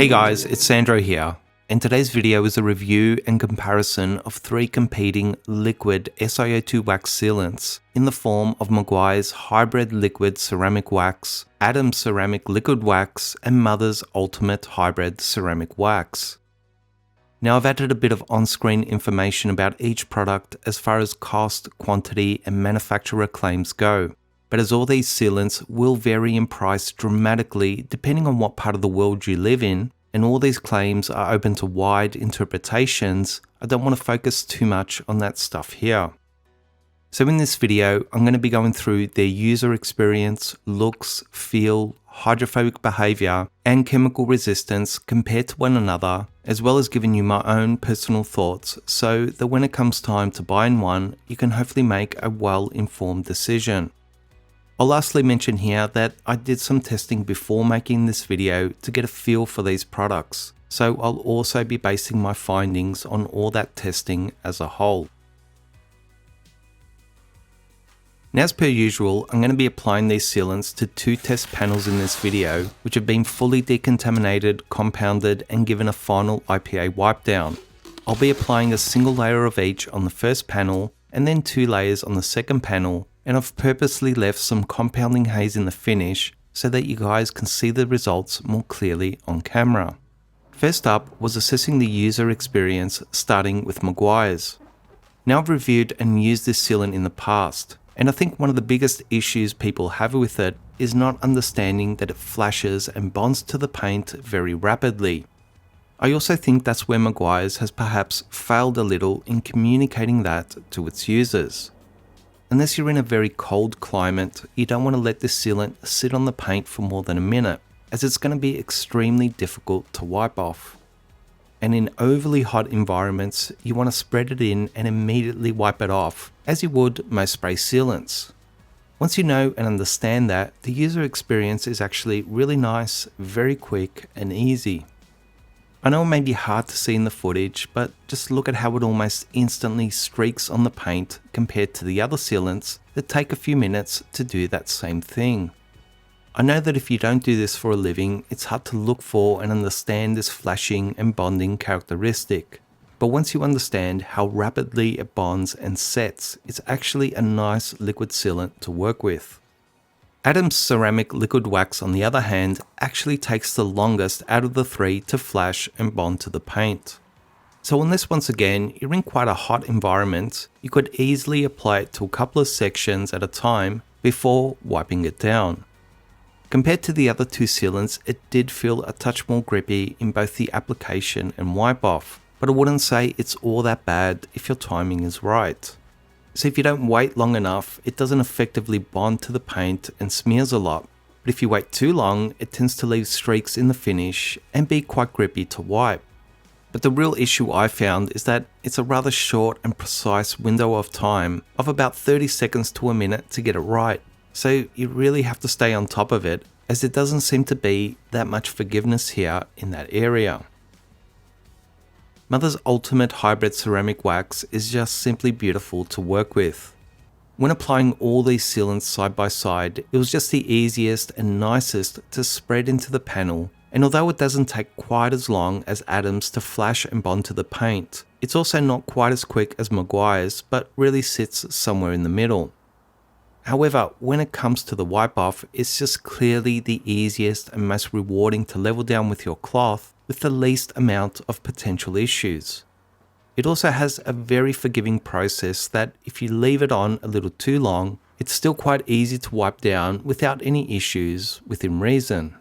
Hey guys, it's Sandro here, and today's video is a review and comparison of 3 competing liquid SiO2 wax sealants in the form of Meguiar's Hybrid Liquid Ceramic Wax, Adam's Ceramic Liquid Wax, and Mother's Ultimate Hybrid Ceramic Wax. Now I've added a bit of on-screen information about each product as far as cost, quantity, and manufacturer claims go. But as all these sealants will vary in price dramatically depending on what part of the world you live in, and all these claims are open to wide interpretations, I don't want to focus too much on that stuff here. So in this video, I'm going to be going through their user experience, looks, feel, hydrophobic behaviour, and chemical resistance compared to one another, as well as giving you my own personal thoughts so that when it comes time to buying one, you can hopefully make a well-informed decision. I'll lastly mention here that I did some testing before making this video to get a feel for these products, so I'll also be basing my findings on all that testing as a whole. Now, as per usual, I'm going to be applying these sealants to 2 test panels in this video, which have been fully decontaminated, compounded, and given a final IPA wipe down. I'll be applying a single layer of each on the first panel, and then 2 layers on the second panel, and I've purposely left some compounding haze in the finish so that you guys can see the results more clearly on camera. First up was assessing the user experience, starting with Meguiar's. Now I've reviewed and used this sealant in the past, and I think one of the biggest issues people have with it is not understanding that it flashes and bonds to the paint very rapidly. I also think that's where Meguiar's has perhaps failed a little in communicating that to its users. Unless you're in a very cold climate, you don't want to let this sealant sit on the paint for more than a minute, as it's going to be extremely difficult to wipe off. And in overly hot environments, you want to spread it in and immediately wipe it off, as you would most spray sealants. Once you know and understand that, the user experience is actually really nice, very quick and easy. I know it may be hard to see in the footage, but just look at how it almost instantly streaks on the paint compared to the other sealants that take a few minutes to do that same thing. I know that if you don't do this for a living, it's hard to look for and understand this flashing and bonding characteristic. But once you understand how rapidly it bonds and sets, it's actually a nice liquid sealant to work with. Adam's Ceramic Liquid Wax, on the other hand, actually takes the longest out of the 3 to flash and bond to the paint. So unless once again you're in quite a hot environment, you could easily apply it to a couple of sections at a time before wiping it down. Compared to the other 2 sealants, it did feel a touch more grippy in both the application and wipe off, but I wouldn't say it's all that bad if your timing is right. So if you don't wait long enough, it doesn't effectively bond to the paint and smears a lot. But if you wait too long, it tends to leave streaks in the finish and be quite grippy to wipe. But the real issue I found is that it's a rather short and precise window of time of about 30 seconds to a minute to get it right. So you really have to stay on top of it, as there doesn't seem to be that much forgiveness here in that area. Mother's Ultimate Hybrid Ceramic Wax is just simply beautiful to work with. When applying all these sealants side by side, it was just the easiest and nicest to spread into the panel, and although it doesn't take quite as long as Adam's to flash and bond to the paint, it's also not quite as quick as Meguiar's, but really sits somewhere in the middle. However, when it comes to the wipe off, it's just clearly the easiest and most rewarding to level down with your cloth with the least amount of potential issues. It also has a very forgiving process that if you leave it on a little too long, it's still quite easy to wipe down without any issues within reason.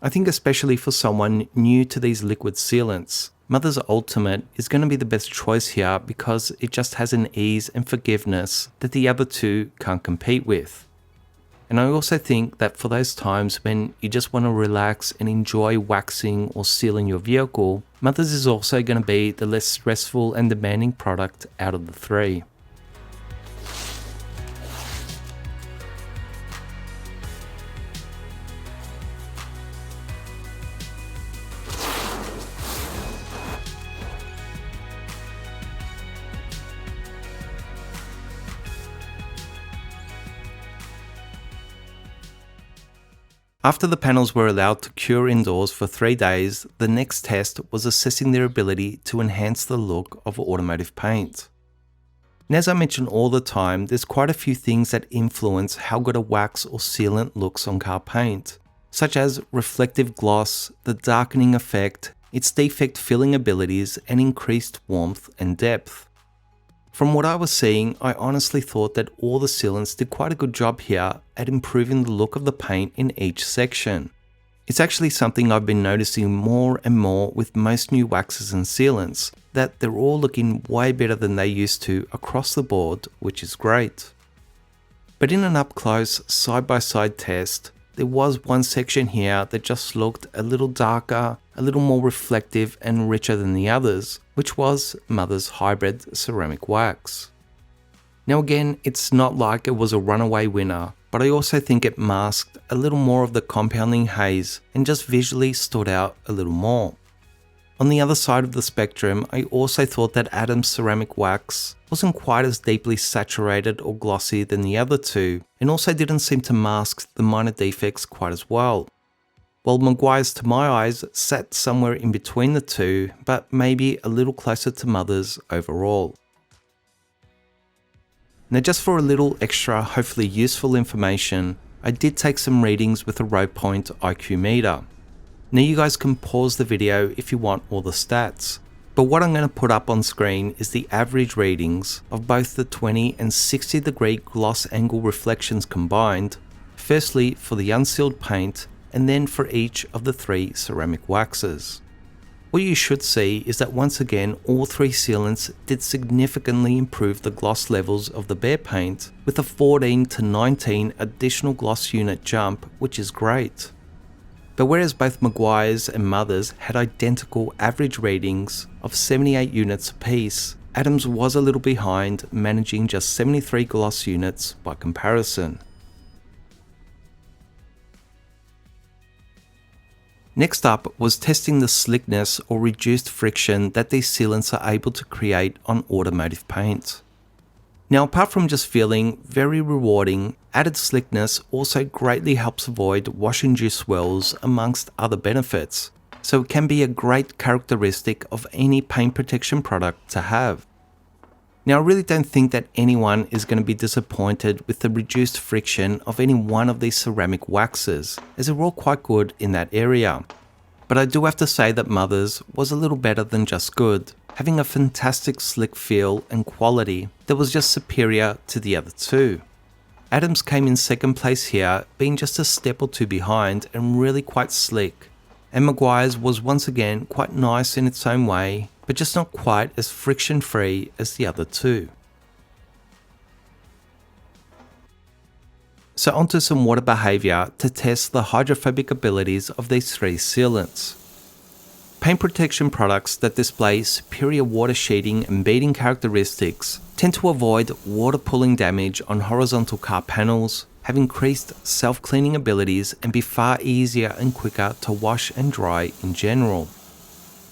I think especially for someone new to these liquid sealants, Mother's Ultimate is going to be the best choice here because it just has an ease and forgiveness that the other 2 can't compete with. And I also think that for those times when you just want to relax and enjoy waxing or sealing your vehicle, Mother's is also going to be the less stressful and demanding product out of the 3. After the panels were allowed to cure indoors for 3 days, the next test was assessing their ability to enhance the look of automotive paint. And as I mention all the time, there's quite a few things that influence how good a wax or sealant looks on car paint, such as reflective gloss, the darkening effect, its defect filling abilities, and increased warmth and depth. From what I was seeing, I honestly thought that all the sealants did quite a good job here at improving the look of the paint in each section. It's actually something I've been noticing more and more with most new waxes and sealants, that they're all looking way better than they used to across the board, which is great. But in an up-close, side-by-side test, there was one section here that just looked a little darker, a little more reflective and richer than the others, which was Mother's hybrid ceramic wax. Now again, it's not like it was a runaway winner, but I also think it masked a little more of the compounding haze and just visually stood out a little more. On the other side of the spectrum, I also thought that Adam's ceramic wax wasn't quite as deeply saturated or glossy than the other two, and also didn't seem to mask the minor defects quite as well. While Meguiar's, to my eyes, sat somewhere in between the two, but maybe a little closer to Mother's overall. Now just for a little extra, hopefully useful information, I did take some readings with a RoPoint IQ meter. Now you guys can pause the video if you want all the stats, but what I'm going to put up on screen is the average readings of both the 20 and 60 degree gloss angle reflections combined, firstly for the unsealed paint and then for each of the 3 ceramic waxes. What you should see is that once again all 3 sealants did significantly improve the gloss levels of the bare paint with a 14 to 19 additional gloss unit jump, which is great. But whereas both Meguiar's and Mother's had identical average readings of 78 units apiece, Adam's was a little behind, managing just 73 gloss units by comparison. Next up was testing the slickness or reduced friction that these sealants are able to create on automotive paint. Now, apart from just feeling very rewarding, added slickness also greatly helps avoid wash-induced swells amongst other benefits, so it can be a great characteristic of any paint protection product to have. Now, I really don't think that anyone is going to be disappointed with the reduced friction of any one of these ceramic waxes, as they're all quite good in that area. But I do have to say that Mother's was a little better than just good, having a fantastic slick feel and quality that was just superior to the other two. Adam's came in second place here, being just a step or two behind and really quite slick, and Meguiar's was once again quite nice in its own way, but just not quite as friction-free as the other two. So onto some water behaviour to test the hydrophobic abilities of these 3 sealants. Paint protection products that display superior water sheeting and beading characteristics tend to avoid water pooling damage on horizontal car panels, have increased self-cleaning abilities, and be far easier and quicker to wash and dry in general.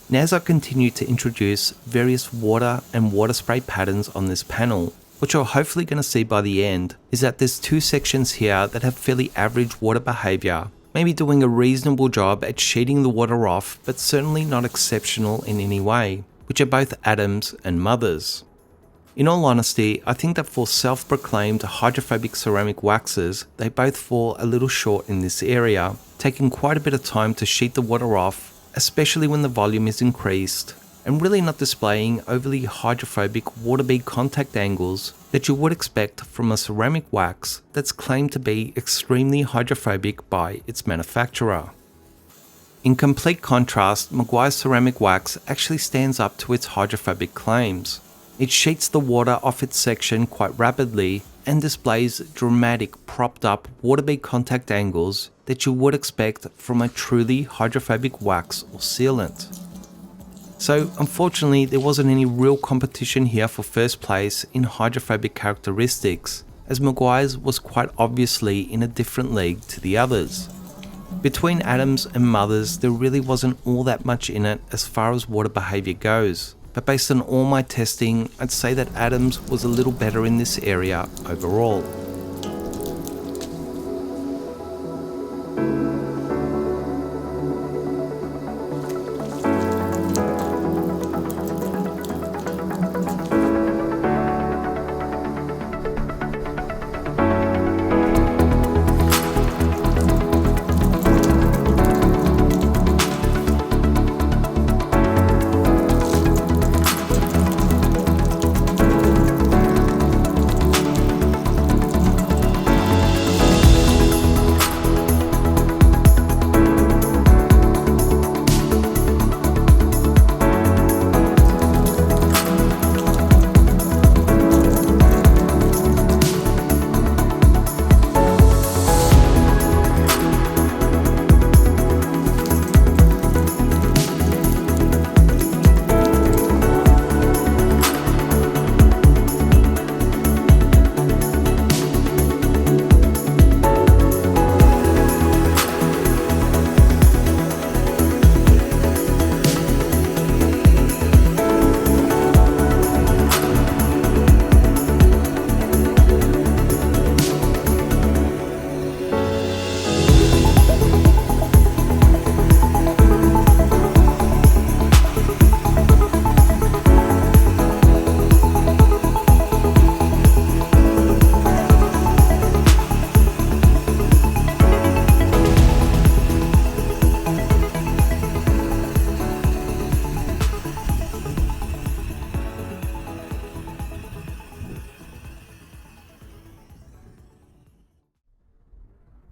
Now, as I continue to introduce various water and water spray patterns on this panel, what you're hopefully going to see by the end is that there's 2 sections here that have fairly average water behaviour, maybe doing a reasonable job at sheeting the water off, but certainly not exceptional in any way, which are both Adam's and Mother's. In all honesty, I think that for self-proclaimed hydrophobic ceramic waxes, they both fall a little short in this area, taking quite a bit of time to sheet the water off, especially when the volume is increased, and really not displaying overly hydrophobic water bead contact angles that you would expect from a ceramic wax that's claimed to be extremely hydrophobic by its manufacturer. In complete contrast, Meguiar's ceramic wax actually stands up to its hydrophobic claims. It sheets the water off its section quite rapidly and displays dramatic propped up water bead contact angles that you would expect from a truly hydrophobic wax or sealant. So unfortunately, there wasn't any real competition here for first place in hydrophobic characteristics, as Meguiar's was quite obviously in a different league to the others. Between Adam's and Mother's, there really wasn't all that much in it as far as water behaviour goes, but based on all my testing, I'd say that Adam's was a little better in this area overall.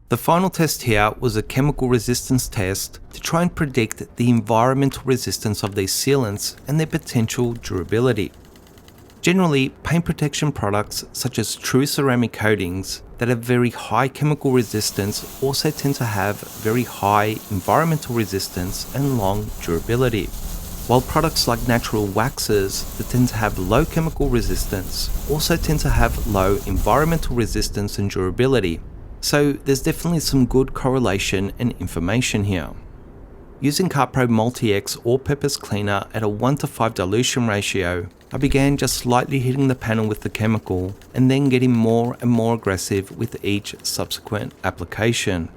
The final test here was a chemical resistance test to try and predict the environmental resistance of these sealants and their potential durability. Generally, paint protection products such as true ceramic coatings that have very high chemical resistance also tend to have very high environmental resistance and long durability, while products like natural waxes that tend to have low chemical resistance also tend to have low environmental resistance and durability. So there's definitely some good correlation and information here. Using CartPro Multi-X all-purpose cleaner at a 1:5 dilution ratio, I began just slightly hitting the panel with the chemical and then getting more and more aggressive with each subsequent application.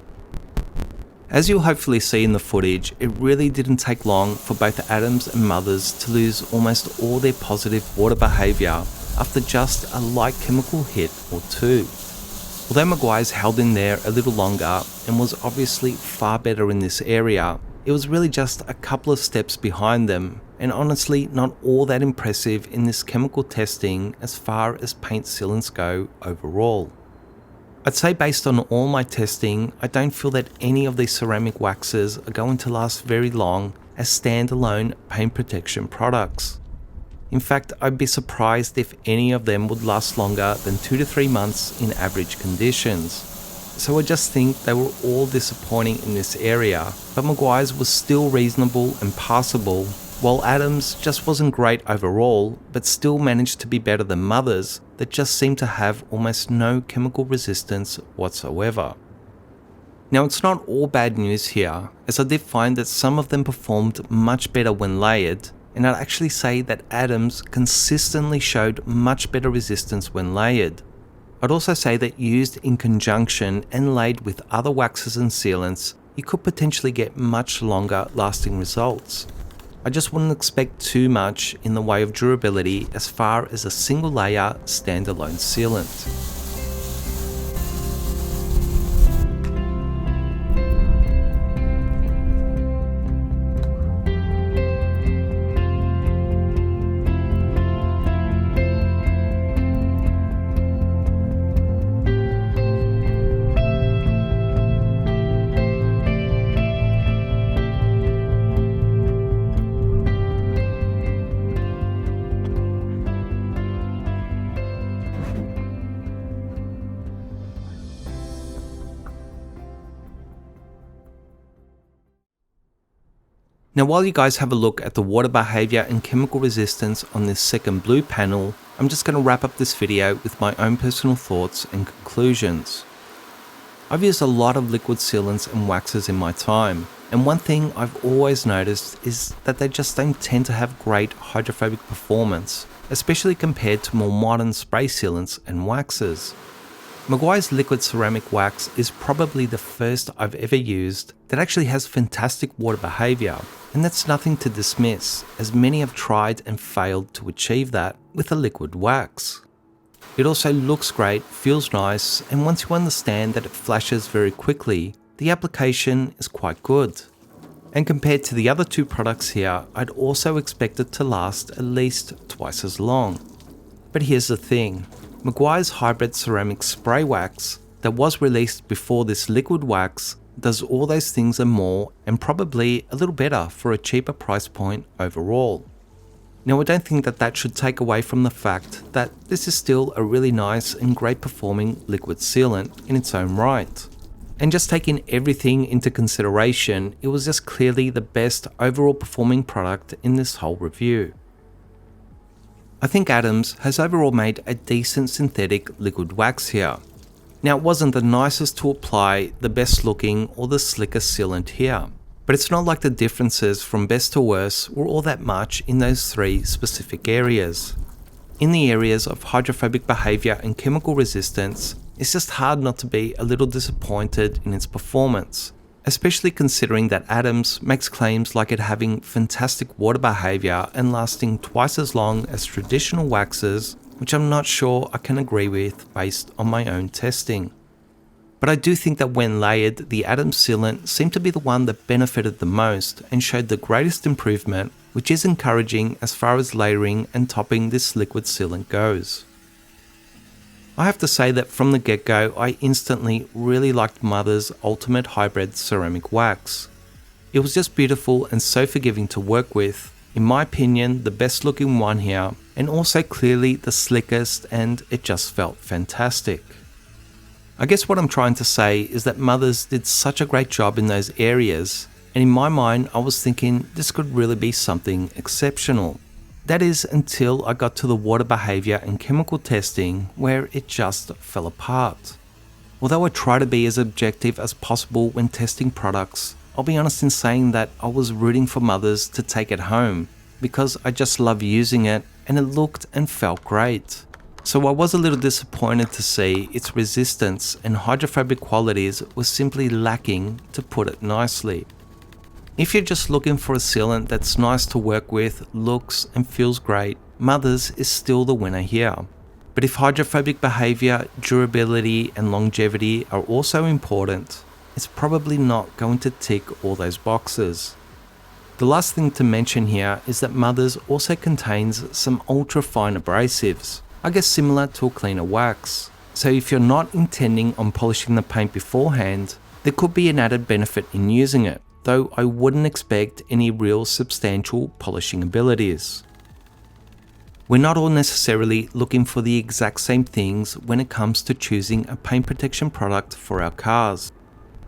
As you'll hopefully see in the footage, it really didn't take long for both Adams and Mothers to lose almost all their positive water behaviour after just a light chemical hit or two. Although Meguiars held in there a little longer and was obviously far better in this area, it was really just a couple of steps behind them, and honestly not all that impressive in this chemical testing as far as paint sealants go overall. I'd say based on all my testing, I don't feel that any of these ceramic waxes are going to last very long as standalone paint protection products. In fact, I'd be surprised if any of them would last longer than 2 to 3 months in average conditions. So I just think they were all disappointing in this area, but Meguiars was still reasonable and passable, while Adams just wasn't great overall, but still managed to be better than Mothers that just seemed to have almost no chemical resistance whatsoever. Now it's not all bad news here, as I did find that some of them performed much better when layered, and I'd actually say that Adams consistently showed much better resistance when layered. I'd also say that used in conjunction and laid with other waxes and sealants, you could potentially get much longer lasting results. I just wouldn't expect too much in the way of durability as far as a single layer standalone sealant. Now while you guys have a look at the water behaviour and chemical resistance on this second blue panel, I'm just going to wrap up this video with my own personal thoughts and conclusions. I've used a lot of liquid sealants and waxes in my time, and one thing I've always noticed is that they just don't tend to have great hydrophobic performance, especially compared to more modern spray sealants and waxes. Meguiar's liquid ceramic wax is probably the first I've ever used that actually has fantastic water behaviour, and that's nothing to dismiss, as many have tried and failed to achieve that with a liquid wax. It also looks great, feels nice, and once you understand that it flashes very quickly, the application is quite good. And compared to the other two products here, I'd also expect it to last at least twice as long. But here's the thing. Meguiar's hybrid ceramic spray wax that was released before this liquid wax does all those things and more, and probably a little better for a cheaper price point overall. Now I don't think that that should take away from the fact that this is still a really nice and great performing liquid sealant in its own right. And just taking everything into consideration, it was just clearly the best overall performing product in this whole review. I think Adams has overall made a decent synthetic liquid wax here. Now it wasn't the nicest to apply, the best looking or the slickest sealant here, but it's not like the differences from best to worst were all that much in those three specific areas. In the areas of hydrophobic behaviour and chemical resistance, it's just hard not to be a little disappointed in its performance, especially considering that Adams makes claims like it having fantastic water behaviour and lasting twice as long as traditional waxes, which I'm not sure I can agree with based on my own testing. But I do think that when layered, the Adams sealant seemed to be the one that benefited the most and showed the greatest improvement, which is encouraging as far as layering and topping this liquid sealant goes. I have to say that from the get-go, I instantly really liked Mother's Ultimate Hybrid Ceramic Wax. It was just beautiful and so forgiving to work with. In my opinion, the best looking one here, and also clearly the slickest, and it just felt fantastic. I guess what I'm trying to say is that Mother's did such a great job in those areas, and in my mind I was thinking this could really be something exceptional. That is until I got to the water behaviour and chemical testing, where it just fell apart. Although I try to be as objective as possible when testing products, I'll be honest in saying that I was rooting for Mother's to take it home, because I just love using it and it looked and felt great. So I was a little disappointed to see its resistance and hydrophobic qualities was simply lacking, to put it nicely. If you're just looking for a sealant that's nice to work with, looks and feels great, Mother's is still the winner here. But if hydrophobic behaviour, durability and longevity are also important, it's probably not going to tick all those boxes. The last thing to mention here is that Mother's also contains some ultra fine abrasives, I guess similar to a cleaner wax. So if you're not intending on polishing the paint beforehand, there could be an added benefit in using it, though I wouldn't expect any real substantial polishing abilities. We're not all necessarily looking for the exact same things when it comes to choosing a paint protection product for our cars.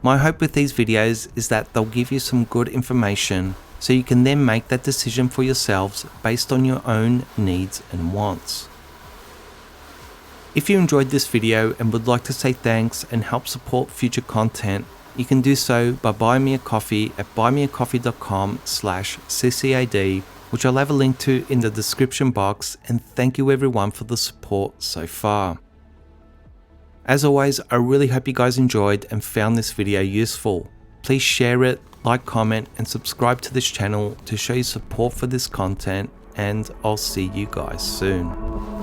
My hope with these videos is that they'll give you some good information so you can then make that decision for yourselves based on your own needs and wants. If you enjoyed this video and would like to say thanks and help support future content, you can do so by buying me a coffee at buymeacoffee.com/ccad, which I'll have a link to in the description box, and thank you everyone for the support so far. As always, I really hope you guys enjoyed and found this video useful. Please share it, like, comment and subscribe to this channel to show your support for this content, and I'll see you guys soon.